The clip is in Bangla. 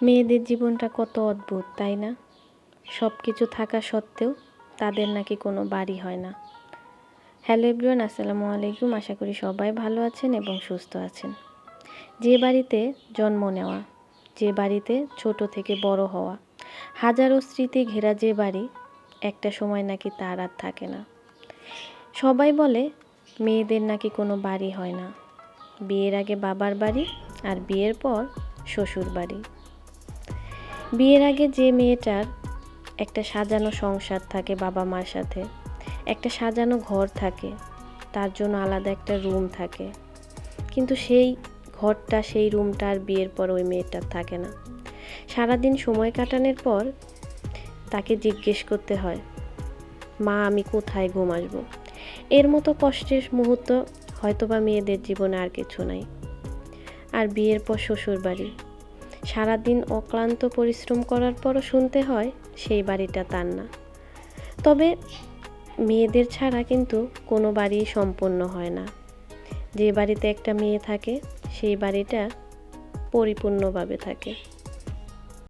মেয়েদের জীবনটা কত অদ্ভুত, তাই না? সব কিছু থাকা সত্ত্বেও তাদের নাকি কোনো বাড়ি হয় না। হ্যালো এভরিওয়ান, আসসালামু আলাইকুম। আশা করি সবাই ভালো আছেন এবং সুস্থ আছেন। যে বাড়িতে জন্ম নেওয়া, যে বাড়িতে ছোট থেকে বড় হওয়া, হাজারো স্মৃতি ঘেরা যে বাড়ি, একটা সময় নাকি তার আর থাকে না। সবাই বলে মেয়েদের নাকি কোনো বাড়ি হয় না। বিয়ের আগে বাবার বাড়ি আর বিয়ের পর শ্বশুর বাড়ি। বিয়ের আগে যে মেয়েটার একটা সাজানো সংসার থাকে বাবা মার সাথে, একটা সাজানো ঘর থাকে, তার জন্য আলাদা একটা রুম থাকে, কিন্তু সেই ঘরটা সেই রুমটা আর বিয়ের পর ওই মেয়েটার থাকে না। সারাদিন সময় কাটানোর পর তাকে জিজ্ঞেস করতে হয়, মা আমি কোথায় ঘুম আসবো? এর মতো কষ্টের মুহূর্ত হয়তোবা মেয়েদের জীবনে আর কিছু নাই। আর বিয়ের পর শ্বশুর বাড়ি, সারাদিন অক্লান্ত পরিশ্রম করার পরও শুনতে হয় সেই বাড়িটা তার না। তবে মেয়েদের ছাড়া কিন্তু কোনো বাড়ি সম্পূর্ণ হয় না। যে বাড়িতে একটা মেয়ে থাকে সেই বাড়িটা পরিপূর্ণভাবে থাকে।